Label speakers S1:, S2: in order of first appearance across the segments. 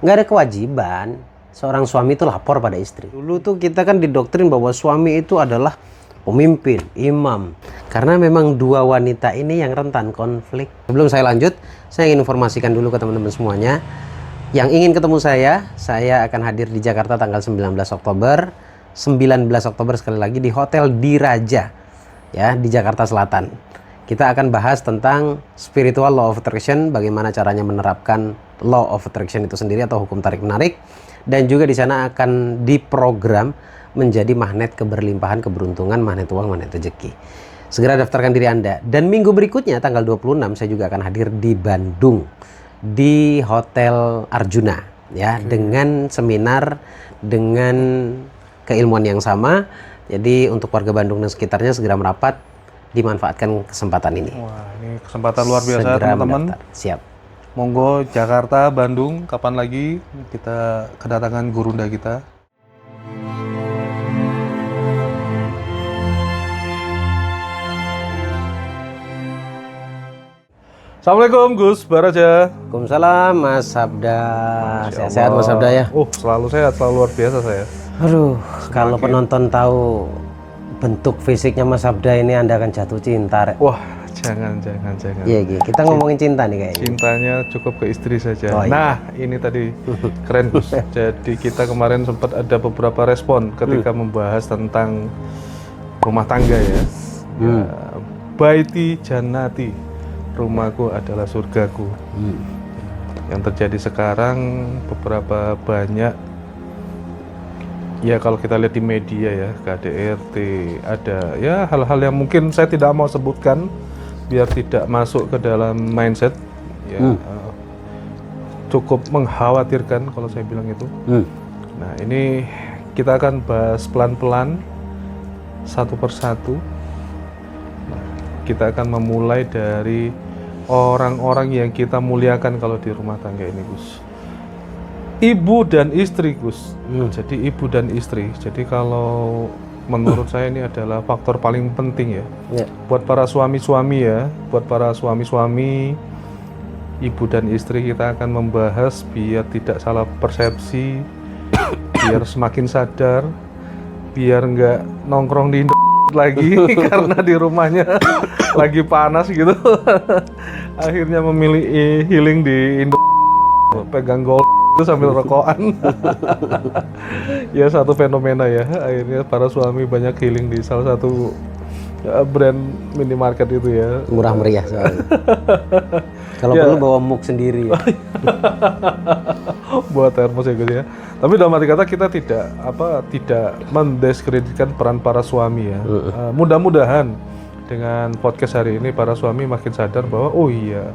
S1: Nggak ada kewajiban seorang suami itu lapor pada istri. Dulu tuh kita kan didoktrin bahwa suami itu adalah pemimpin, imam. Karena memang dua wanita ini yang rentan konflik. Sebelum saya lanjut, saya ingin informasikan dulu ke teman-teman semuanya. Yang ingin ketemu saya akan hadir di Jakarta tanggal 19 Oktober. 19 Oktober sekali lagi di Hotel Diraja, ya, di Jakarta Selatan. Kita akan bahas tentang spiritual law of attraction, bagaimana caranya menerapkan law of attraction itu sendiri atau hukum tarik menarik, dan juga di sana akan diprogram menjadi magnet keberlimpahan, keberuntungan, magnet uang, magnet rezeki. Segera daftarkan diri Anda. Dan minggu berikutnya tanggal 26 saya juga akan hadir di Bandung di Hotel Arjuna, ya, dengan seminar dengan keilmuan yang sama. Jadi untuk warga Bandung dan sekitarnya segera merapat, dimanfaatkan kesempatan ini.
S2: Wah, ini kesempatan luar biasa teman-teman.
S1: Siap.
S2: Monggo Jakarta, Bandung, kapan lagi kita kedatangan gurunda kita. Assalamualaikum Gus Baraja.
S1: Waalaikumsalam Mas Sabda. Sehat-sehat Mas Sabda ya?
S2: Selalu sehat, selalu luar biasa saya.
S1: Aduh, kalau penonton tahu bentuk fisiknya Mas Sabda ini Anda akan jatuh cinta.
S2: Wah, jangan.
S1: Iya, kita ngomongin cinta nih kayaknya.
S2: Cintanya cukup ke istri saja.
S1: Oh, iya.
S2: Nah, ini tadi keren Gus. Jadi kita kemarin sempat ada beberapa respon ketika membahas tentang rumah tangga ya. Ya, Baiti Jannati, rumahku adalah surgaku. Yang terjadi sekarang beberapa banyak, ya kalau kita lihat di media ya, KDRT, ada ya hal-hal yang mungkin saya tidak mau sebutkan biar tidak masuk ke dalam mindset ya. Cukup mengkhawatirkan kalau saya bilang itu. Nah, ini kita akan bahas pelan-pelan satu persatu. Nah, kita akan memulai dari orang-orang yang kita muliakan kalau di rumah tangga ini, Gus. Ibu dan istri, Gus. Jadi ibu dan istri. Jadi kalau menurut saya ini adalah faktor paling penting ya. Buat para suami-suami ya, buat para suami-suami, ibu dan istri kita akan membahas biar tidak salah persepsi, biar semakin sadar, biar nggak nongkrong di lagi karena di rumahnya lagi panas gitu. Akhirnya memilih healing di Indo, pegang gold itu sambil rokokan. Ya, satu fenomena ya, akhirnya para suami banyak healing di salah satu brand minimarket itu ya,
S1: murah meriah soalnya. Kalau perlu bawa mug sendiri ya.
S2: Buat termos ya Gus ya. Tapi dalam arti kata kita tidak mendiskreditkan peran para suami ya. Mudah-mudahan dengan podcast hari ini para suami makin sadar bahwa oh iya,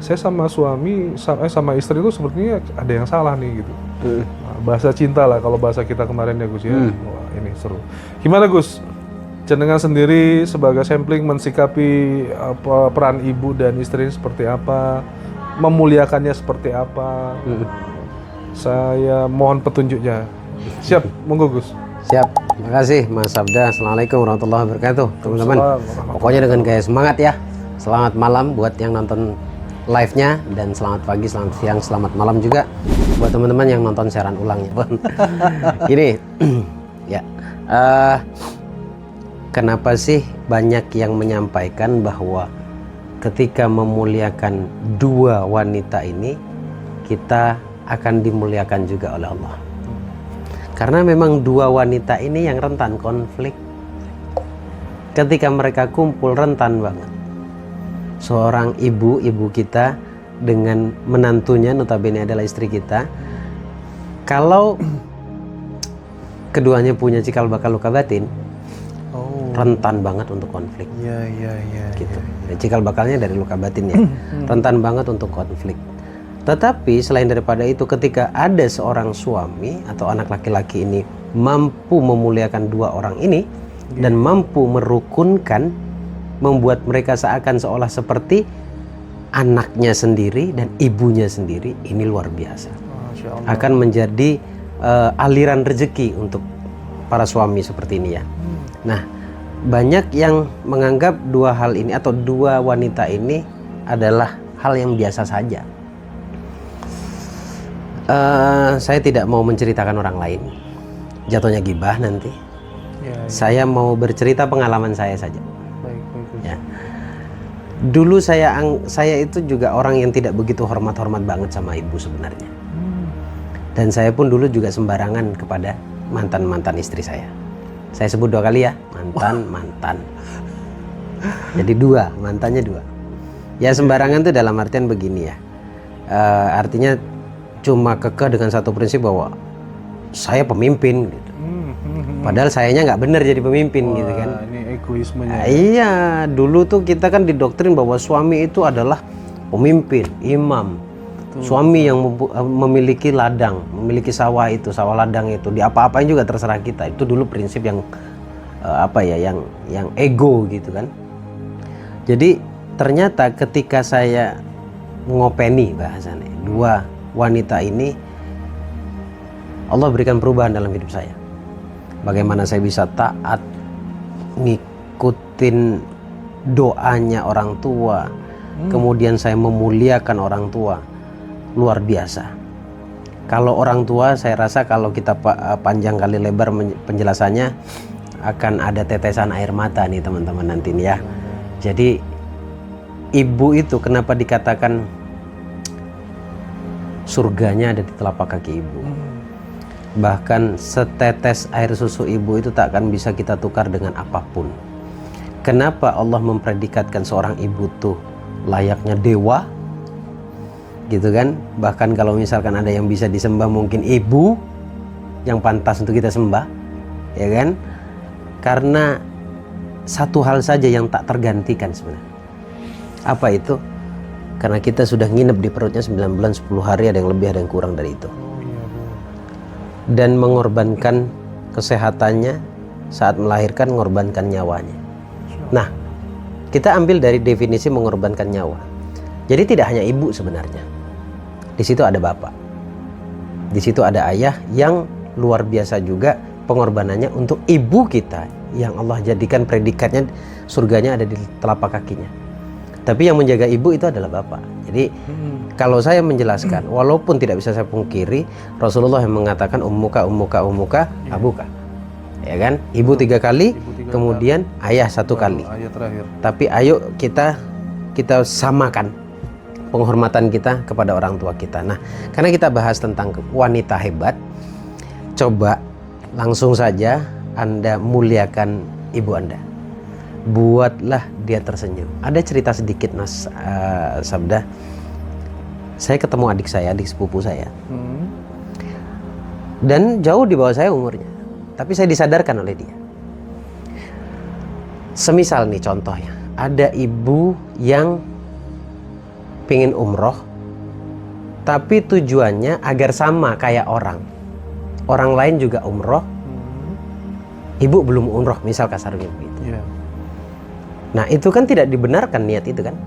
S2: saya sama suami sama istri itu sepertinya ada yang salah nih gitu. Nah, bahasa cinta lah kalau bahasa kita kemarin ya Gus ya. Wah, ini seru. Gimana Gus? Jenengan sendiri sebagai sampling mensikapi peran ibu dan istri seperti apa, memuliakannya seperti apa. Saya mohon petunjuknya. Siap, monggo Gus.
S1: Siap, terima kasih Mas Sabda. Assalamualaikum warahmatullahi wabarakatuh, teman-teman. Pokoknya dengan gaya semangat ya. Selamat malam buat yang nonton live-nya, dan selamat pagi, selamat siang, selamat malam juga buat teman-teman yang nonton siaran ulangnya. Ini ya. Kenapa sih banyak yang menyampaikan bahwa ketika memuliakan dua wanita ini, kita akan dimuliakan juga oleh Allah? Karena memang dua wanita ini yang rentan konflik. Ketika mereka kumpul rentan banget. Seorang ibu kita dengan menantunya, notabene adalah istri kita. Kalau keduanya punya cikal bakal luka batin, rentan banget untuk konflik.
S2: Iya.
S1: Gitu. Dan cikal bakalnya dari luka batin ya. Rentan banget untuk konflik. Tetapi selain daripada itu, ketika ada seorang suami atau anak laki-laki ini mampu memuliakan dua orang ini dan mampu merukunkan, membuat mereka seakan seolah seperti anaknya sendiri dan ibunya sendiri, ini luar biasa. Akan menjadi aliran rezeki untuk para suami seperti ini ya. Nah, banyak yang menganggap dua hal ini atau dua wanita ini adalah hal yang biasa saja. Saya tidak mau menceritakan orang lain, jatuhnya gibah nanti.
S2: Ya, ya.
S1: Saya mau bercerita pengalaman saya saja.
S2: Baik, baik.
S1: Ya. Dulu saya itu juga orang yang tidak begitu hormat-hormat banget sama ibu sebenarnya. Dan saya pun dulu juga sembarangan kepada mantan-mantan istri saya. Saya sebut 2 kali ya, mantan. Jadi 2, mantannya 2. Ya sembarangan itu dalam artian begini ya. Artinya cuma kekeh dengan satu prinsip bahwa saya pemimpin gitu. Padahal sayanya nggak benar jadi pemimpin. Wah, gitu kan.
S2: Ini egoismenya.
S1: Iya, dulu tuh kita kan didoktrin bahwa suami itu adalah pemimpin, imam. Suami yang memiliki ladang, memiliki sawah ladang itu, di apa-apain juga terserah kita. Itu dulu prinsip yang yang ego gitu kan. Jadi ternyata ketika saya ngopeni bahasanya 2 wanita ini, Allah berikan perubahan dalam hidup saya. Bagaimana saya bisa taat, ngikutin doanya orang tua, kemudian saya memuliakan orang tua. Luar biasa. Kalau orang tua, saya rasa kalau kita panjang kali lebar penjelasannya akan ada tetesan air mata nih teman-teman nanti nih ya. Jadi ibu itu kenapa dikatakan surganya ada di telapak kaki ibu. Bahkan setetes air susu ibu itu tak akan bisa kita tukar dengan apapun. Kenapa Allah mempredikatkan seorang ibu tuh layaknya dewa? Gitu kan. Bahkan kalau misalkan ada yang bisa disembah, mungkin ibu yang pantas untuk kita sembah, ya kan? Karena satu hal saja yang tak tergantikan sebenarnya. Apa itu? Karena kita sudah nginep di perutnya 9 bulan 10 hari, ada yang lebih ada yang kurang dari itu. Dan mengorbankan kesehatannya saat melahirkan, mengorbankan nyawanya. Nah, kita ambil dari definisi mengorbankan nyawa. Jadi tidak hanya ibu sebenarnya. Di situ ada bapak. Di situ ada ayah yang luar biasa juga pengorbanannya untuk ibu kita yang Allah jadikan predikatnya surganya ada di telapak kakinya. Tapi yang menjaga ibu itu adalah bapak. Jadi kalau saya menjelaskan, walaupun tidak bisa saya pungkiri, Rasulullah yang mengatakan ummuka abuka. Ya kan? Ibu 3 kali, kemudian ayah 1 kali.
S2: Ayat terakhir.
S1: Tapi ayo kita samakan penghormatan kita kepada orang tua kita. Nah, karena kita bahas tentang wanita hebat, coba langsung saja Anda muliakan ibu Anda. Buatlah dia tersenyum. Ada cerita sedikit Mas Sabda. Saya ketemu adik sepupu saya. Dan jauh di bawah saya umurnya. Tapi saya disadarkan oleh dia. Semisal nih contohnya, ada ibu yang pengen umroh, tapi tujuannya agar sama kayak orang lain juga umroh, ibu belum umroh, misal kasarnya begitu. Nah itu kan tidak dibenarkan niat itu kan.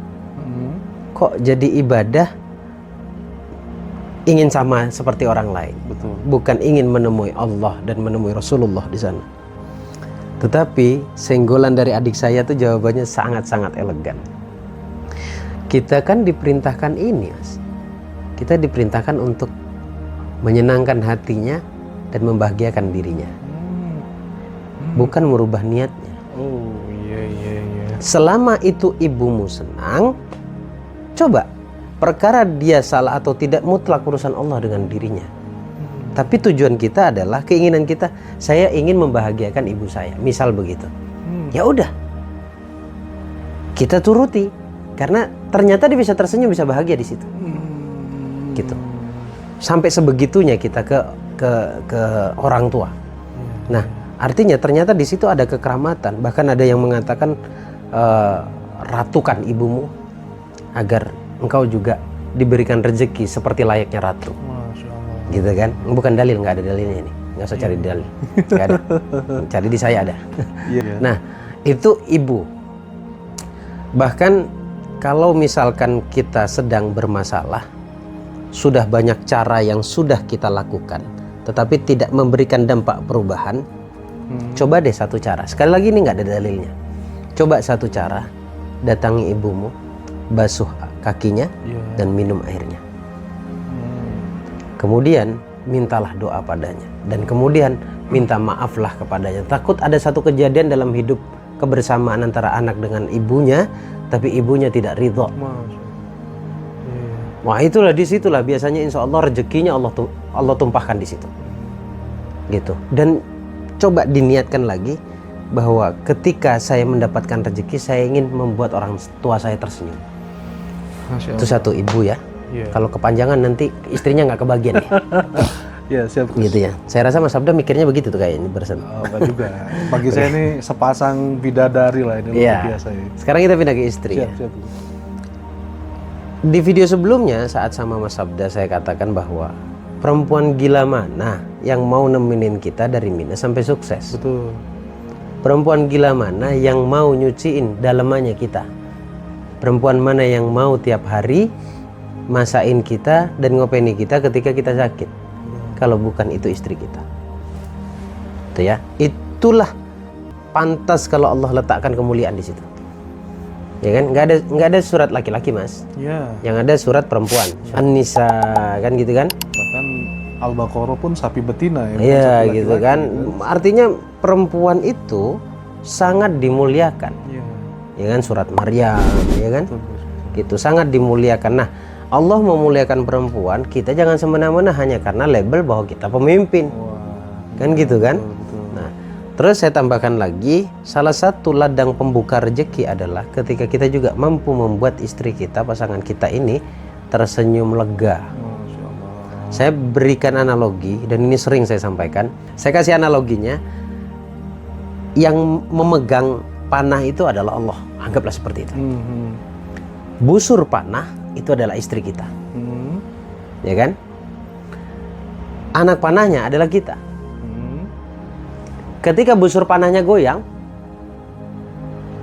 S1: Kok jadi ibadah ingin sama seperti orang lain?
S2: Betul.
S1: Bukan ingin menemui Allah dan menemui Rasulullah di sana. Tetapi senggolan dari adik saya tuh jawabannya sangat-sangat elegan. Kita kan diperintahkan ini, Mas. Kita diperintahkan untuk menyenangkan hatinya dan membahagiakan dirinya. Bukan merubah niatnya.
S2: Oh, iya.
S1: Selama itu ibumu senang, coba perkara dia salah atau tidak mutlak urusan Allah dengan dirinya. Tapi tujuan kita adalah keinginan kita, saya ingin membahagiakan ibu saya, misal begitu. Ya udah, kita turuti, karena ternyata dia bisa tersenyum, bisa bahagia di situ. Gitu. Sampai sebegitunya kita ke orang tua. Nah, artinya ternyata di situ ada kekeramatan. Bahkan ada yang mengatakan ratukan ibumu agar engkau juga diberikan rezeki seperti layaknya ratu. Gitu kan? Bukan dalil, nggak ada dalilnya ini. Nggak usah cari dalil. Nggak ada. Cari di saya ada. Nah, itu ibu. Bahkan kalau misalkan kita sedang bermasalah, sudah banyak cara yang sudah kita lakukan, tetapi tidak memberikan dampak perubahan, coba deh satu cara. Sekali lagi ini nggak ada dalilnya. Coba satu cara, datangi ibumu, basuh kakinya dan minum airnya. Kemudian mintalah doa padanya, dan kemudian minta maaflah kepadanya. Takut ada satu kejadian dalam hidup kebersamaan antara anak dengan ibunya, tapi ibunya tidak ridho. Wah, itulah disitulah biasanya insya Allah rezekinya Allah tumpahkan di situ. Gitu. Dan coba diniatkan lagi bahwa ketika saya mendapatkan rezeki, saya ingin membuat orang tua saya tersenyum. Itu satu ibu ya. Kalau kepanjangan nanti istrinya nggak kebagian ya.
S2: Ya, siap.
S1: Gitu ya. Saya rasa Mas Sabda mikirnya begitu tuh kayaknya barusan.
S2: Enggak juga. Bagi saya ini sepasang bidadari lah, ini luar biasa ya.
S1: Sekarang kita pindah ke istri.
S2: Siap, siap.
S1: Di video sebelumnya saat sama Mas Sabda saya katakan bahwa perempuan gila mana yang mau nemenin kita dari minus sampai sukses.
S2: Betul.
S1: Perempuan gila mana yang mau nyuciin dalamannya kita. Perempuan mana yang mau tiap hari masain kita dan ngopeni kita ketika kita sakit. Kalau bukan itu istri kita. Itu ya. Itulah pantas kalau Allah letakkan kemuliaan di situ. Ya kan? Nggak ada surat laki-laki, Mas.
S2: Ya.
S1: Yang ada surat perempuan. An-Nisa kan gitu kan?
S2: Bahkan Al-Baqarah pun sapi betina ya.
S1: Iya gitu kan. Artinya perempuan itu sangat dimuliakan.
S2: Iya.
S1: Ya kan, surat Maryam, ya kan?
S2: Betul.
S1: Gitu, sangat dimuliakan. Nah, Allah memuliakan perempuan, kita jangan semena-mena hanya karena label bahwa kita pemimpin.
S2: Wah.
S1: Kan gitu kan?
S2: Betul.
S1: Nah, terus saya tambahkan lagi, salah satu ladang pembuka rezeki adalah ketika kita juga mampu membuat istri kita, pasangan kita ini tersenyum lega.
S2: Masya Allah.
S1: Saya berikan analogi, dan ini sering saya sampaikan. Saya kasih analoginya, yang memegang panah itu adalah Allah. Anggaplah seperti itu. Busur panah itu adalah istri kita. Ya kan? Anak panahnya adalah kita. Ketika busur panahnya goyang,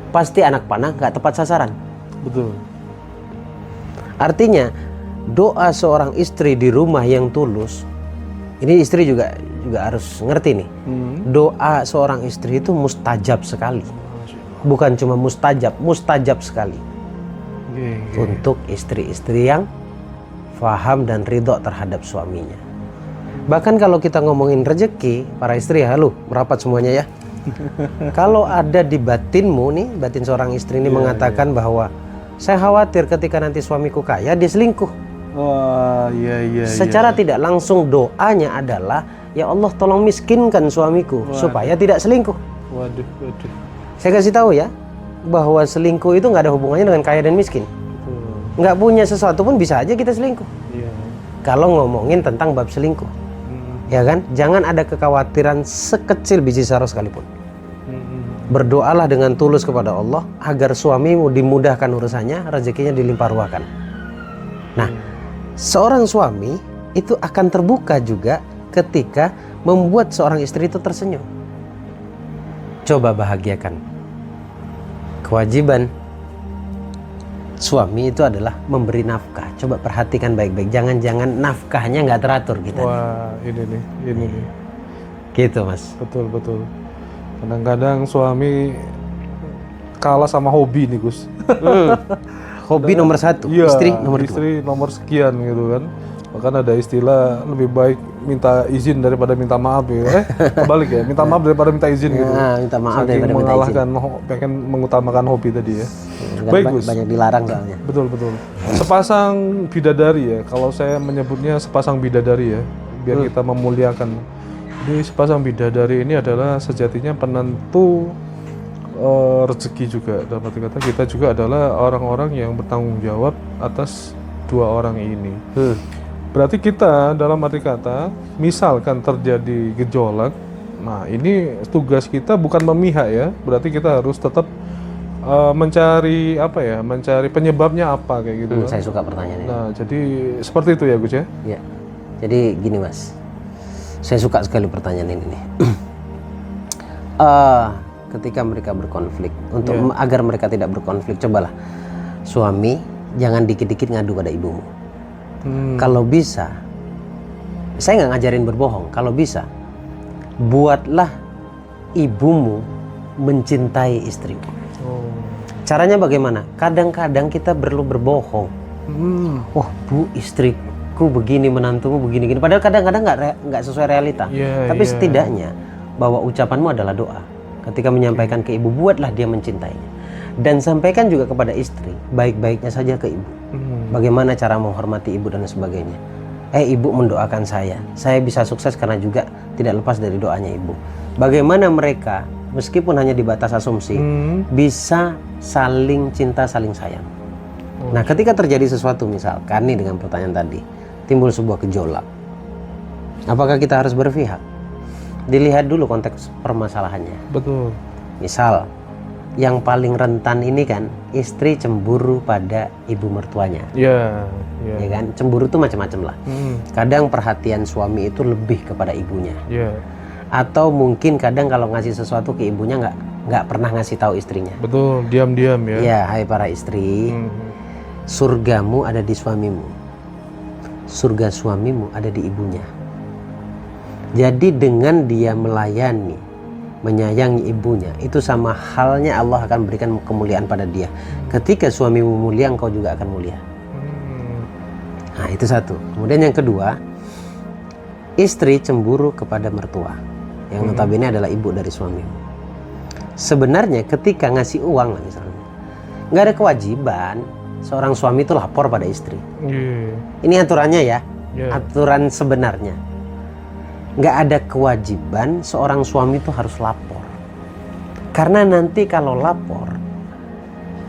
S1: pasti anak panah nggak tepat sasaran.
S2: Betul.
S1: Artinya doa seorang istri di rumah yang tulus, ini istri juga harus ngerti nih. Doa seorang istri itu mustajab sekali. Bukan cuma mustajab sekali. Untuk istri-istri yang faham dan ridho terhadap suaminya. Bahkan kalau kita ngomongin rezeki, para istri, halo, merapat semuanya ya. Kalau ada di batinmu nih, batin seorang istri ini mengatakan bahwa saya khawatir ketika nanti suamiku kaya, dia selingkuh.
S2: Wah, iya.
S1: Secara tidak langsung doanya adalah, ya Allah tolong miskinkan suamiku supaya tidak selingkuh.
S2: Waduh.
S1: Saya kasih tahu ya, bahwa selingkuh itu nggak ada hubungannya dengan kaya dan miskin. Nggak punya sesuatu pun bisa aja kita selingkuh.
S2: Iya.
S1: Kalau ngomongin tentang bab selingkuh, ya kan? Jangan ada kekhawatiran sekecil biji sarah sekalipun. Berdoalah dengan tulus kepada Allah agar suamimu dimudahkan urusannya, rezekinya dilimpah ruahkan. Nah, seorang suami itu akan terbuka juga ketika membuat seorang istri itu tersenyum. Coba bahagiakan. Kewajiban suami itu adalah memberi nafkah. Coba perhatikan baik-baik. Jangan-jangan nafkahnya nggak teratur kita.
S2: Wah, ini nih.
S1: Gitu, Mas.
S2: Betul. Kadang-kadang suami kalah sama hobi nih, Gus.
S1: Hobi nomor satu,
S2: iya,
S1: istri nomor dua.
S2: Istri nomor sekian gitu kan. Bahkan ada istilah lebih baik minta izin daripada minta maaf ya. Kebalik ya, minta maaf daripada minta izin gitu.
S1: Nah, minta maaf
S2: Saking
S1: daripada minta izin.
S2: mengalahkan, pengen mengutamakan hobi tadi ya. Baik, Gus.
S1: Banyak dilarang soalnya.
S2: Betul. Sepasang bidadari ya, kalau saya menyebutnya sepasang bidadari ya, biar kita memuliakan. Jadi sepasang bidadari ini adalah sejatinya penentu rezeki juga. Dalam arti kata kita juga adalah orang-orang yang bertanggung jawab atas dua orang ini. Berarti kita dalam arti kata, misalkan terjadi gejolak, nah ini tugas kita bukan memihak ya. Berarti kita harus tetap mencari penyebabnya apa kayak gitu.
S1: Saya suka pertanyaannya.
S2: Nah, jadi seperti itu ya Gus ya?
S1: Iya. Jadi gini, Mas. Saya suka sekali pertanyaan ini nih. Ketika mereka berkonflik, agar mereka tidak berkonflik, cobalah suami jangan dikit-dikit ngadu pada ibumu. Kalau bisa, saya nggak ngajarin berbohong. Kalau bisa, buatlah ibumu mencintai istrimu. Caranya bagaimana? Kadang-kadang kita perlu berbohong. Oh, Bu, istriku anakku begini, menantumu begini gini. Padahal kadang-kadang nggak sesuai realita. Tapi setidaknya bahwa ucapanmu adalah doa. Ketika menyampaikan ke ibu, buatlah dia mencintainya. Dan sampaikan juga kepada istri, baik-baiknya saja ke ibu. Bagaimana cara menghormati ibu dan sebagainya. Ibu mendoakan saya bisa sukses karena juga tidak lepas dari doanya ibu. Bagaimana mereka, meskipun hanya di batas asumsi, bisa saling cinta, saling sayang. Nah, ketika terjadi sesuatu, misalkan nih dengan pertanyaan tadi, timbul sebuah gejolak. Apakah kita harus berpihak? Dilihat dulu konteks permasalahannya.
S2: Betul.
S1: Misal, yang paling rentan ini kan istri cemburu pada ibu mertuanya. Ya kan? Cemburu itu macam-macam lah. Kadang perhatian suami itu lebih kepada ibunya. Atau mungkin kadang kalau ngasih sesuatu ke ibunya nggak pernah ngasih tahu istrinya.
S2: Betul, diam-diam ya.
S1: Ya, hai para istri. Surgamu ada di suamimu. Surga suamimu ada di ibunya. Jadi dengan dia melayani, menyayangi ibunya, itu sama halnya Allah akan berikan kemuliaan pada dia. Ketika suamimu mulia, engkau juga akan mulia. Nah, itu satu. Kemudian yang kedua, istri cemburu kepada mertua, yang notabene adalah ibu dari suamimu. Sebenarnya ketika ngasih uang lah misalnya, nggak ada kewajiban seorang suami itu lapor pada istri. Ini aturannya ya, aturan sebenarnya. Nggak ada kewajiban seorang suami itu harus lapor. Karena nanti kalau lapor,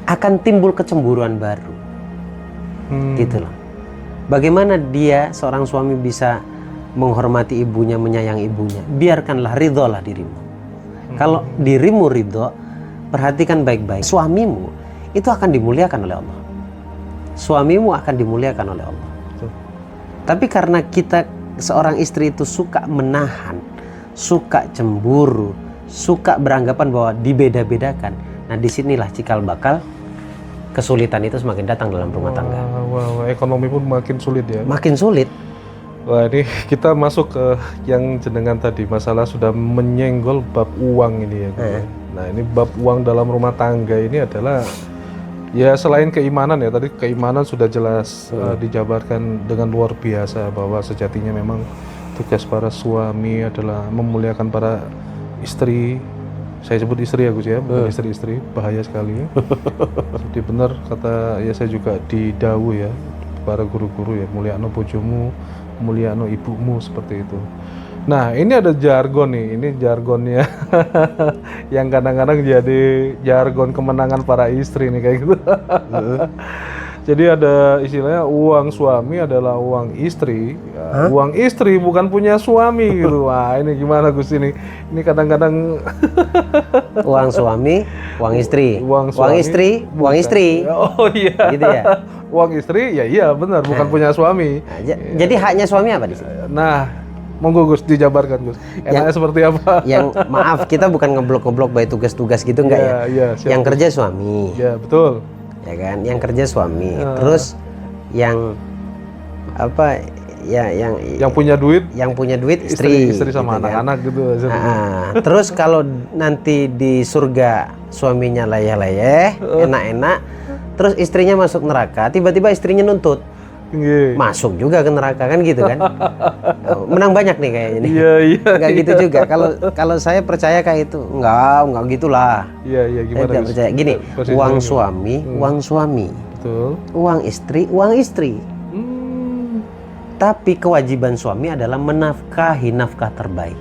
S1: akan timbul kecemburuan baru. Gitu loh. Bagaimana dia, seorang suami bisa menghormati ibunya, menyayangi ibunya? Biarkanlah, ridholah dirimu. Kalau dirimu ridho, perhatikan baik-baik. Suamimu itu akan dimuliakan oleh Allah. Suamimu akan dimuliakan oleh Allah. Tapi karena kita, seorang istri itu suka menahan, suka cemburu, suka beranggapan bahwa dibeda-bedakan. Nah, disinilah cikal bakal kesulitan itu semakin datang dalam rumah tangga.
S2: Ekonomi pun makin sulit ya.
S1: Makin sulit.
S2: Wah, ini kita masuk ke yang jenengan tadi, masalah sudah menyenggol bab uang ini ya. Nah, ini bab uang dalam rumah tangga ini adalah ya selain keimanan ya, tadi keimanan sudah jelas dijabarkan dengan luar biasa bahwa sejatinya memang tugas para suami adalah memuliakan para istri. Saya sebut istri ya Gus ya, bukan istri-istri, bahaya sekali ya. Jadi benar kata ya, saya juga didhawuh ya para guru-guru ya, mulyakno bojomu, mulyakno ibumu, seperti itu. Nah, ini ada jargon nih, ini jargonnya yang kadang-kadang jadi jargon kemenangan para istri nih kayak gitu. Jadi ada istilahnya uang suami adalah uang istri, ya, uang istri bukan punya suami gitu. Wah, ini gimana Gus ini? Ini kadang-kadang
S1: uang suami, uang istri,
S2: uang
S1: istri, uang istri.
S2: Oh iya.
S1: Gitu ya.
S2: Uang istri, ya iya benar, bukan punya suami.
S1: Jadi haknya suami apa di sini?
S2: Nah, monggo Gus dijabarkan Gus. Enaknya seperti apa?
S1: Yang maaf, kita bukan ngeblok-ngeblok baik tugas-tugas gitu enggak ya?
S2: Iya,
S1: yang kerja suami.
S2: Ya, betul.
S1: Ya kan, yang kerja suami. Terus yang apa ya, yang punya duit istri
S2: sama
S1: gitu
S2: anak-anak
S1: kan?
S2: gitu.
S1: Terus kalau nanti di surga suaminya layeh-layeh, enak-enak, terus istrinya masuk neraka, tiba-tiba istrinya nuntut masuk juga ke neraka, kan gitu kan. Menang banyak nih kayaknya nih.
S2: Iya.
S1: Nggak gitu juga. Kalau saya percaya kayak itu enggak gitulah.
S2: Iya, gimana?
S1: Saya percaya gini, uang suami, uang suami.
S2: Betul.
S1: Uang istri. Tapi kewajiban suami adalah menafkahi nafkah terbaik.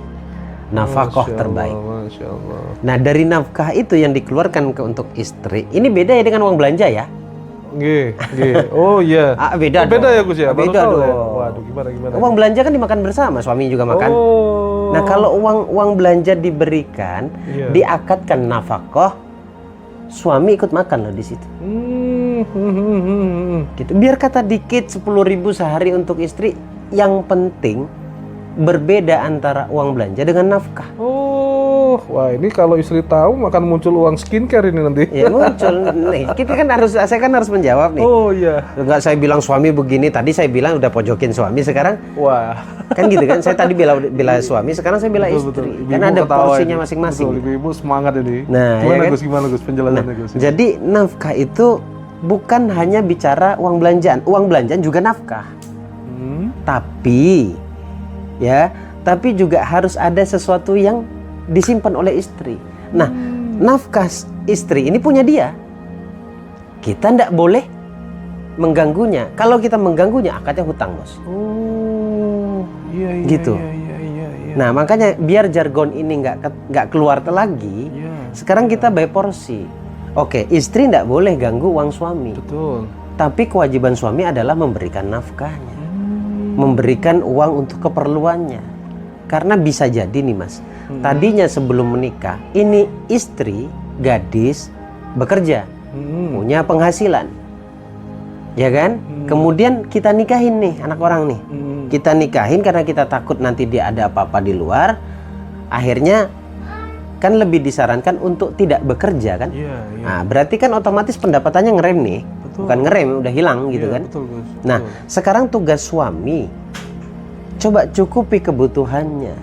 S1: Nafkah terbaik.
S2: Masya Allah.
S1: Nah, dari nafkah itu yang dikeluarkan untuk istri, ini beda ya dengan uang belanja ya.
S2: Oh iya.
S1: Beda
S2: ya Gus ya?
S1: Beda dong.
S2: Ya? Waduh, gimana?
S1: Uang belanja kan dimakan bersama, suami juga makan. Nah, kalau uang belanja diberikan, diakatkan nafkah, suami ikut makan loh di situ. Gitu. Biar kata dikit 10.000 sehari untuk istri, yang penting berbeda antara uang belanja dengan nafkah.
S2: Wah, ini kalau istri tahu akan muncul uang skincare ini nanti.
S1: Ya muncul. Nih, saya kan harus menjawab nih.
S2: Oh iya.
S1: Enggak saya bilang suami begini, tadi saya bilang udah pojokin suami, sekarang
S2: wah.
S1: Kan gitu kan, saya tadi bela suami, sekarang saya bela istri. Kan ada porsinya masing-masing.
S2: Ibu semangat ini.
S1: Nah,
S2: gimana Gus penjelasannya Gus?
S1: Jadi nafkah itu bukan hanya bicara uang belanjaan juga nafkah. Tapi tapi juga harus ada sesuatu yang disimpan oleh istri. Nah, nafkah istri ini punya dia. Kita tidak boleh mengganggunya. Kalau kita mengganggunya, akadnya hutang, bos.
S2: Oh, iya.
S1: Gitu.
S2: Iya.
S1: Nah, makanya biar jargon ini nggak keluar lagi.
S2: Iya.
S1: Sekarang kita by porsi. Oke, istri tidak boleh ganggu uang suami.
S2: Betul.
S1: Tapi kewajiban suami adalah memberikan nafkahnya, memberikan uang untuk keperluannya. Karena bisa jadi nih, Mas. Tadinya sebelum menikah, ini istri, gadis, bekerja, punya penghasilan. Ya kan? Kemudian kita nikahin nih anak orang nih. Kita nikahin karena kita takut nanti dia ada apa-apa di luar. Akhirnya kan lebih disarankan untuk tidak bekerja kan?
S2: Iya.
S1: Nah, berarti kan otomatis pendapatannya ngerem nih.
S2: Betul.
S1: Bukan ngerem, udah hilang gitu
S2: Iya,
S1: kan?
S2: Betul, Gus.
S1: Nah, sekarang tugas suami coba cukupi kebutuhannya.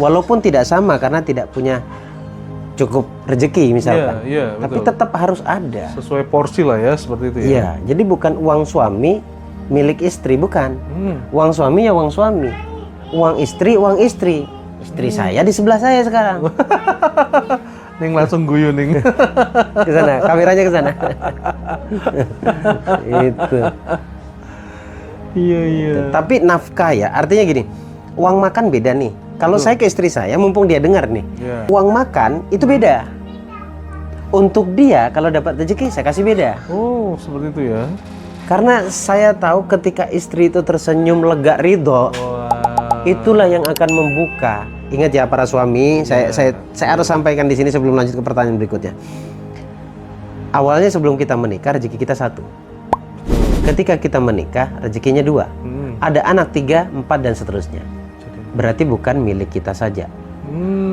S1: Walaupun tidak sama karena tidak punya cukup rezeki misalkan.
S2: Iya,
S1: Tapi
S2: betul.
S1: tetap harus ada.
S2: Sesuai porsi lah ya, seperti itu ya.
S1: Iya, jadi bukan uang suami milik istri, bukan. Uang suami ya uang suami. Uang istri, uang istri. Istri saya di sebelah saya sekarang.
S2: Ning langsung guyu ning.
S1: Ke sana, kameranya ke sana. Itu.
S2: Iya.
S1: Tapi nafkah ya, artinya gini. Uang makan beda nih. Kalau saya ke istri saya, mumpung dia dengar nih.
S2: Iya.
S1: Uang makan itu beda. Untuk dia kalau dapat rezeki saya kasih beda.
S2: Oh, seperti itu ya.
S1: Karena saya tahu ketika istri itu tersenyum lega ridho, itulah yang akan membuka. Ingat ya para suami, saya harus sampaikan di sini sebelum lanjut ke pertanyaan berikutnya. Awalnya sebelum kita menikah rezeki kita satu. Ketika kita menikah rezekinya dua. Ada anak 3, 4 dan seterusnya. Berarti bukan milik kita saja.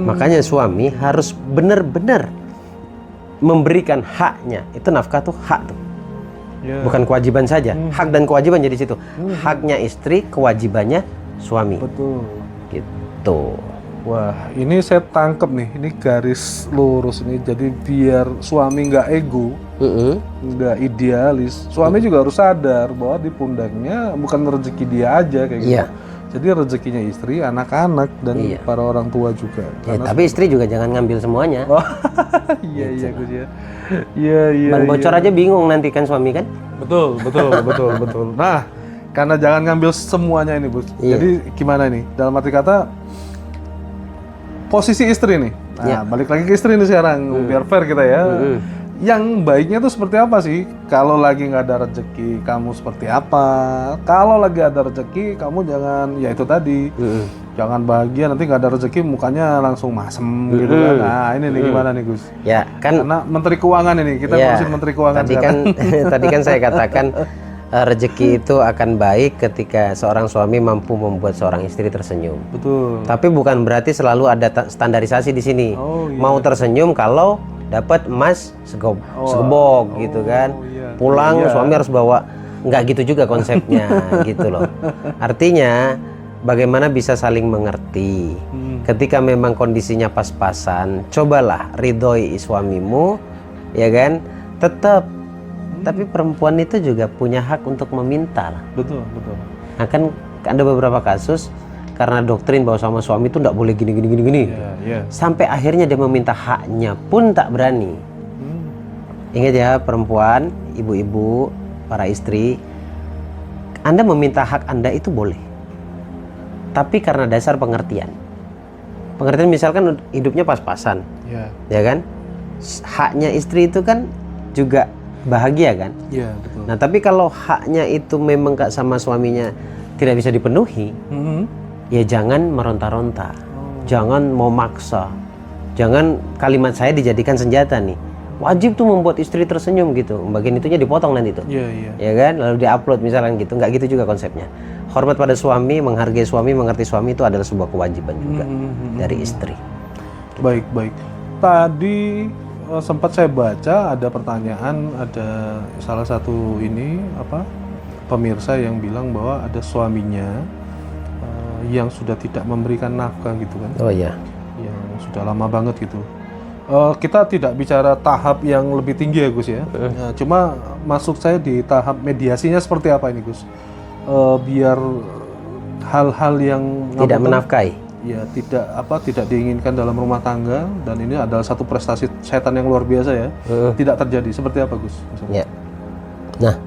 S1: Makanya suami harus benar-benar memberikan haknya. Itu nafkah tuh hak tuh. Bukan kewajiban saja. Hak dan kewajiban jadi situ. Haknya istri, kewajibannya suami.
S2: Betul.
S1: Gitu.
S2: Wah, ini saya tangkep nih. Ini garis lurus ini. Jadi biar suami nggak ego, nggak idealis. Suami juga harus sadar bahwa di pundaknya bukan rezeki dia aja kayak gitu.
S1: Iya.
S2: Jadi rezekinya istri, anak-anak dan para orang tua juga.
S1: Ya, tapi istri juga jangan ngambil semuanya.
S2: Iya Gus ya. Iya.
S1: Ban bocor aja bingung nanti kan suami kan?
S2: Betul. Nah, karena jangan ngambil semuanya ini, Bos.
S1: Iya.
S2: Jadi gimana nih? Dalam arti kata posisi istri nih. Nah, balik lagi ke istri nih sekarang. Biar fair kita ya. Yang baiknya tuh seperti apa sih? Kalau lagi nggak ada rezeki, kamu seperti apa? Kalau lagi ada rezeki, kamu jangan, ya itu tadi, jangan bahagia nanti nggak ada rezeki mukanya langsung masem gitu kan? Nah ini nih gimana nih Gus?
S1: Ya kan.
S2: Karena Menteri Keuangan ini kita ngurusin Menteri Keuangan.
S1: Tadi kan saya katakan rezeki itu akan baik ketika seorang suami mampu membuat seorang istri tersenyum.
S2: Betul.
S1: Tapi bukan berarti selalu ada standarisasi di sini. Mau tersenyum kalau dapat emas segebok gitu kan. Pulang suami harus bawa, nggak gitu juga konsepnya gitu loh. Artinya bagaimana bisa saling mengerti. Ketika memang kondisinya pas-pasan, cobalah ridhoi suamimu, ya kan? Tetap. Tapi perempuan itu juga punya hak untuk meminta lah.
S2: Betul.
S1: Nah kan ada beberapa kasus karena doktrin bahwa sama suami itu nggak boleh gini. Sampai akhirnya dia meminta haknya pun tak berani. Ingat ya perempuan, ibu-ibu, para istri, Anda meminta hak Anda itu boleh. Tapi karena dasar pengertian. Pengertian misalkan hidupnya pas-pasan. Ya kan? Haknya istri itu kan juga bahagia kan?
S2: Iya, betul.
S1: Nah, tapi kalau haknya itu memang kak sama suaminya tidak bisa dipenuhi, ya jangan meronta-ronta, jangan mau maksa, jangan kalimat saya dijadikan senjata nih. Wajib tuh membuat istri tersenyum gitu, bagian itunya dipotong nanti tuh, ya kan? Lalu diupload misalkan gitu, nggak gitu juga konsepnya. Hormat pada suami, menghargai suami, mengerti suami itu adalah sebuah kewajiban juga dari istri.
S2: Baik. Tadi sempat saya baca ada pertanyaan, ada salah satu pemirsa yang bilang bahwa ada suaminya yang sudah tidak memberikan nafkah gitu kan.
S1: Oh iya.
S2: Yang sudah lama banget gitu. Kita tidak bicara tahap yang lebih tinggi ya Gus ya. Cuma masuk saya di tahap mediasinya seperti apa ini Gus? Biar hal-hal yang
S1: Tidak menafkahi.
S2: ya tidak diinginkan dalam rumah tangga, dan ini adalah satu prestasi setan yang luar biasa ya. Tidak terjadi. Seperti apa, Gus?
S1: Ya. Nah,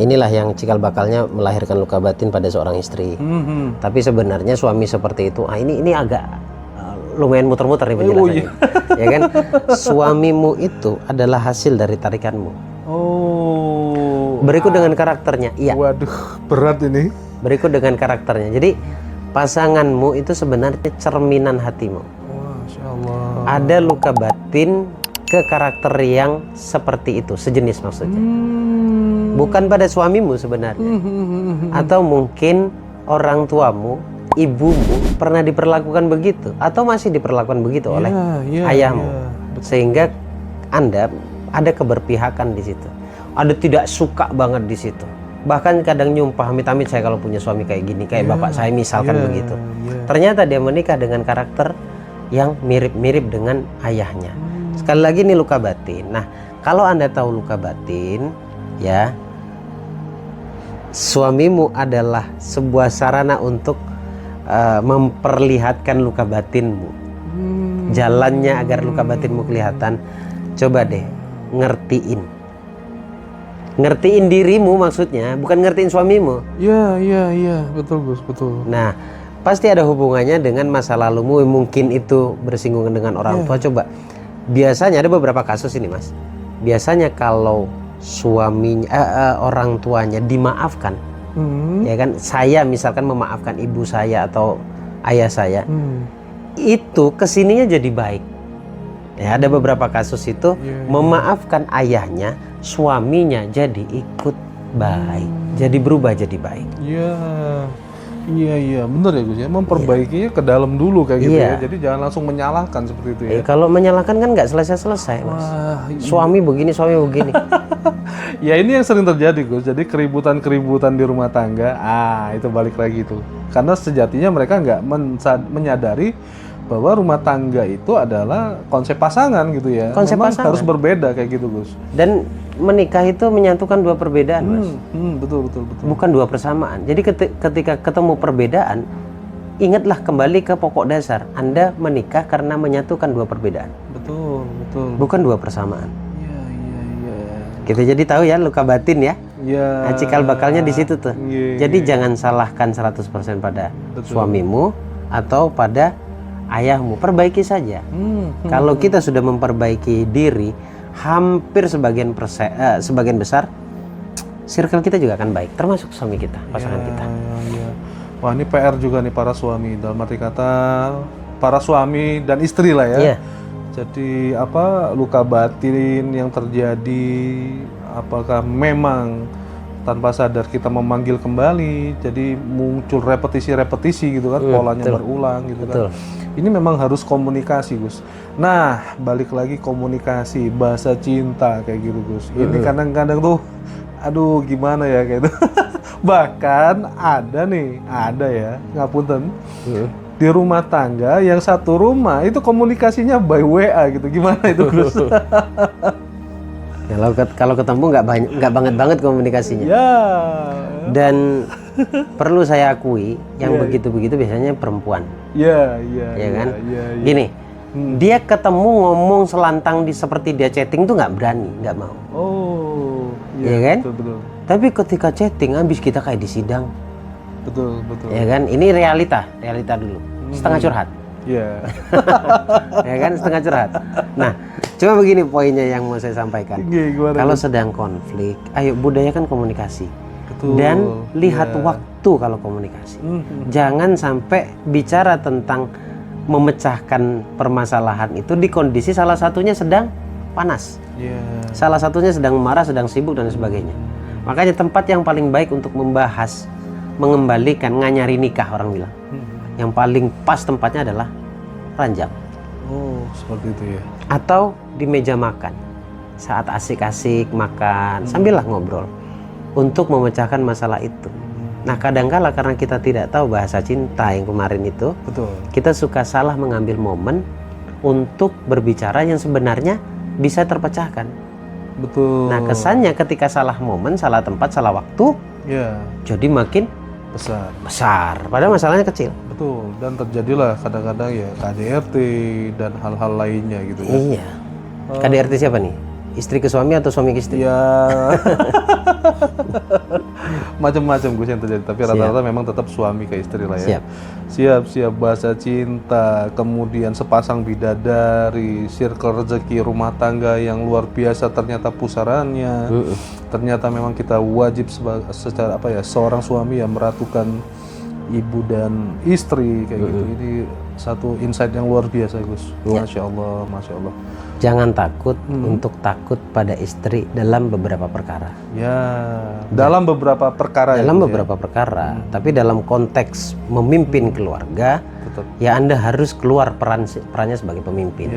S1: inilah yang cikal bakalnya melahirkan luka batin pada seorang istri. Tapi sebenarnya suami seperti itu, ini agak lumayan muter-muter nih penjelasannya. Ya kan? Suamimu itu adalah hasil dari tarikanmu. Berikut dengan karakternya. Iya.
S2: Waduh, berat ini.
S1: Berikut dengan karakternya. Jadi pasanganmu itu sebenarnya cerminan hatimu.
S2: Masya Allah.
S1: Ada luka batin ke karakter yang seperti itu, sejenis maksudnya. Bukan pada suamimu sebenarnya. Atau mungkin orang tuamu, ibumu pernah diperlakukan begitu, atau masih diperlakukan begitu oleh ayahmu. Sehingga Anda ada keberpihakan di situ. Ada tidak suka banget di situ. Bahkan kadang nyumpah, amit-amit saya kalau punya suami kayak gini, kayak bapak saya misalkan begitu. Ternyata dia menikah dengan karakter yang mirip-mirip dengan ayahnya. Sekali lagi ini luka batin. Nah, kalau Anda tahu luka batin, ya, suamimu adalah sebuah sarana untuk memperlihatkan luka batinmu. Jalannya agar luka batinmu kelihatan, coba deh ngertiin dirimu, maksudnya bukan ngertiin suamimu.
S2: Iya, betul Gus, betul.
S1: Nah, pasti ada hubungannya dengan masa lalumu, mungkin itu bersinggungan dengan orang tua. Coba, biasanya ada beberapa kasus ini, Mas. Biasanya kalau suaminya orang tuanya dimaafkan, ya kan, saya misalkan memaafkan ibu saya atau ayah saya, itu kesininya jadi baik. Ya, ada beberapa kasus itu memaafkan ayahnya, suaminya jadi ikut baik, jadi berubah jadi baik.
S2: Iya, benar ya Gus ya, memperbaikinya ke dalam dulu kayak gitu ya. Jadi jangan langsung menyalahkan seperti itu ya.
S1: Kalau menyalahkan kan nggak selesai-selesai, Mas. Suami begini, suami begini.
S2: Ya ini yang sering terjadi Gus. Jadi keributan di rumah tangga, itu balik lagi tuh. Karena sejatinya mereka nggak menyadari bahwa rumah tangga itu adalah konsep pasangan gitu ya.
S1: Konsep
S2: memang
S1: pasangan.
S2: harus berbeda kayak gitu Gus.
S1: Dan menikah itu menyatukan dua perbedaan, Mas.
S2: Betul.
S1: Bukan dua persamaan. Jadi ketika ketemu perbedaan, ingatlah kembali ke pokok dasar. Anda menikah karena menyatukan dua perbedaan.
S2: Betul.
S1: Bukan dua persamaan.
S2: Iya.
S1: Kita jadi tahu ya luka batin ya.
S2: Iya.
S1: Cikal bakalnya di situ tuh. Jadi jangan salahkan 100% pada suamimu atau pada ayahmu. Perbaiki saja. Kalau kita sudah memperbaiki diri, hampir sebagian besar circle kita juga akan baik, termasuk suami kita, pasangan kita.
S2: Wah, ini PR juga nih para suami, dalam arti kata para suami dan istri lah ya. Jadi luka batin yang terjadi, apakah memang tanpa sadar kita memanggil kembali, jadi muncul repetisi gitu kan, polanya berulang gitu kan. Ini memang harus komunikasi Gus. Nah, balik lagi komunikasi, bahasa cinta kayak gitu Gus. Ini kadang-kadang tuh, aduh gimana ya kayak itu. Bahkan ada ya, ngapunten, di rumah tangga yang satu rumah itu komunikasinya by WA gitu. Gimana itu Gus?
S1: Kalau ketemu nggak banget komunikasinya. Dan perlu saya akui, yang begitu-begitu biasanya perempuan.
S2: Iya kan?
S1: Gini, dia ketemu ngomong selantang seperti dia chatting tuh nggak berani, nggak mau. Iya kan?
S2: Betul.
S1: Tapi ketika chatting, habis kita kayak di sidang.
S2: Betul.
S1: Ya kan? Ini realita dulu. Setengah curhat.
S2: Iya.
S1: Ya kan, setengah curhat. Nah, coba begini poinnya yang mau saya sampaikan. Kalau sedang konflik, ayo budayakan komunikasi. Dan lihat waktu kalau komunikasi. Jangan sampai bicara tentang memecahkan permasalahan itu di kondisi salah satunya sedang panas. Salah satunya sedang marah, sedang sibuk dan sebagainya. Makanya tempat yang paling baik untuk membahas, mengembalikan, nganyari nikah orang bilang. Yang paling pas tempatnya adalah ranjang.
S2: Seperti itu ya.
S1: Atau di meja makan. Saat asik-asik makan, sambillah ngobrol. Untuk memecahkan masalah itu. Nah, kadangkala karena kita tidak tahu bahasa cinta yang kemarin itu, kita suka salah mengambil momen untuk berbicara yang sebenarnya bisa terpecahkan. Nah, kesannya ketika salah momen, salah tempat, salah waktu, jadi makin besar. Padahal masalahnya kecil.
S2: Betul, dan terjadilah kadang-kadang ya KDRT dan hal-hal lainnya gitu ya.
S1: Iya. KDRT siapa nih? Istri ke suami atau suami ke istri?
S2: Ya, macam-macam Gus yang terjadi. Tapi rata-rata memang tetap suami ke istri lah ya. Siap bahasa cinta, kemudian sepasang bidadari, circle rezeki rumah tangga yang luar biasa ternyata pusarannya. Ternyata memang kita wajib secara apa ya, seorang suami yang meratukan ibu dan istri kayak gitu. Ini satu insight yang luar biasa Gus. Masya Allah, Masya Allah.
S1: Jangan takut untuk takut pada istri dalam beberapa perkara.
S2: Ya, dalam beberapa perkara.
S1: Dalam beberapa perkara, tapi dalam konteks memimpin keluarga, ya Anda harus keluar perannya sebagai pemimpin.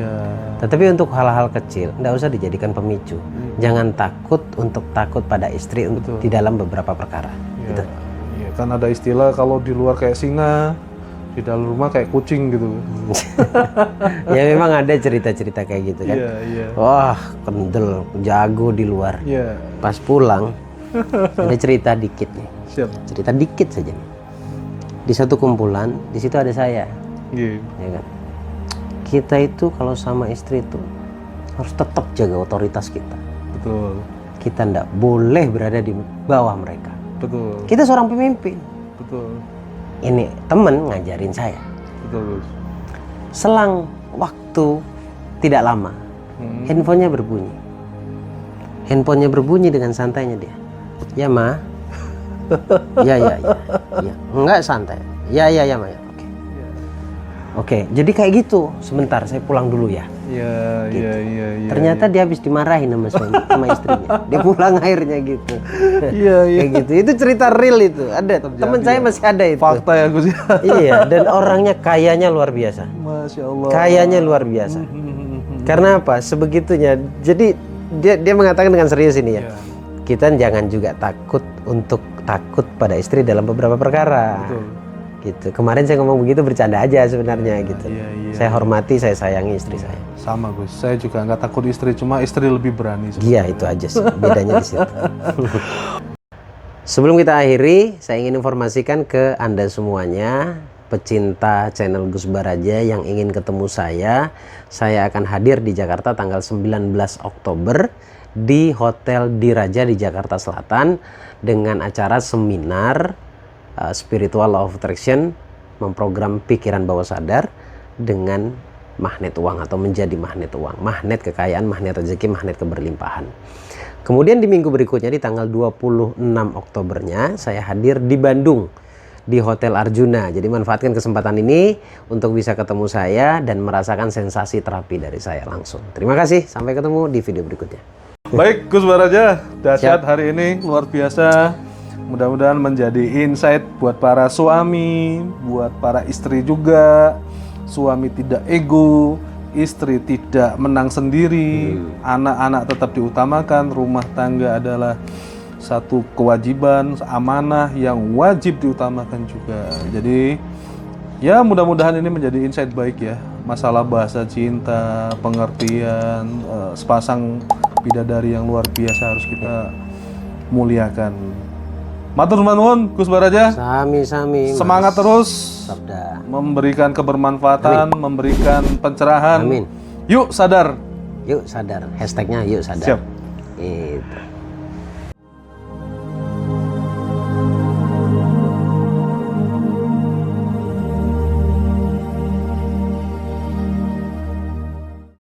S1: Tetapi untuk hal-hal kecil, tidak usah dijadikan pemicu. Jangan takut untuk takut pada istri di dalam beberapa perkara. Gitu.
S2: Ya, kan ada istilah kalau di luar kayak singa, di dalam rumah kayak kucing gitu.
S1: Ya memang ada cerita-cerita kayak gitu kan. Wah, kendel, jago di luar. Pas pulang, ada cerita dikit nih. Cerita dikit saja. Di satu kumpulan, di situ ada saya. Ya kan? Kita itu kalau sama istri itu harus tetap jaga otoritas kita.
S2: Betul.
S1: Kita tidak boleh berada di bawah mereka.
S2: Betul.
S1: Kita seorang pemimpin.
S2: Betul.
S1: Ini teman ngajarin saya.
S2: Betul.
S1: Selang waktu tidak lama, handphonenya berbunyi. Handphonenya berbunyi dengan santainya dia. Ya Ma. Ya. Enggak santai. Ya Ma. Oke. Jadi kayak gitu. Sebentar, saya pulang dulu ya. Iya. Ternyata dia habis dimarahin sama istrinya. Dia pulang akhirnya gitu. Kayak gitu. Itu cerita real itu. Ada. Teman saya masih ada itu.
S2: Fakta ya Gus.
S1: Iya. Dan orangnya kayanya luar biasa.
S2: Masya Allah.
S1: Kayanya luar biasa. Karena apa? Sebegitunya. Jadi dia mengatakan dengan serius ini ya. Kita jangan juga takut pada istri dalam beberapa perkara.
S2: Betul.
S1: Gitu. Kemarin saya ngomong begitu bercanda aja sebenarnya gitu. Saya hormati, saya sayangi istri saya.
S2: Sama Gus, saya juga nggak takut istri, cuma istri lebih berani.
S1: Iya itu aja sih, bedanya di situ. Sebelum kita akhiri, saya ingin informasikan ke Anda semuanya, pecinta channel Gus Baraja yang ingin ketemu saya akan hadir di Jakarta tanggal 19 Oktober di Hotel Diraja di Jakarta Selatan dengan acara seminar Spiritual Law of Attraction, memprogram pikiran bawah sadar dengan magnet uang atau menjadi magnet uang, magnet kekayaan, magnet rezeki, magnet keberlimpahan. Kemudian di minggu berikutnya di tanggal 26 Oktobernya saya hadir di Bandung di Hotel Arjuna. Jadi manfaatkan kesempatan ini untuk bisa ketemu saya dan merasakan sensasi terapi dari saya langsung. Terima kasih, sampai ketemu di video berikutnya.
S2: Baik Gus Baraja, dahsyat hari ini luar biasa. Mudah-mudahan menjadi insight buat para suami, buat para istri juga. Suami tidak ego, istri tidak menang sendiri, anak-anak tetap diutamakan, rumah tangga adalah satu kewajiban, amanah yang wajib diutamakan juga. Jadi ya mudah-mudahan ini menjadi insight baik ya. Masalah bahasa cinta, pengertian, sepasang bidadari yang luar biasa harus kita muliakan. Matur nuwun Gus Baraja.
S1: Sami-sami.
S2: Semangat terus.
S1: Sabda.
S2: Memberikan kebermanfaatan, memberikan pencerahan.
S1: Amin.
S2: Yuk sadar.
S1: Yuk sadar. Hashtagnya yuk sadar.
S2: Siap.
S1: Gitu.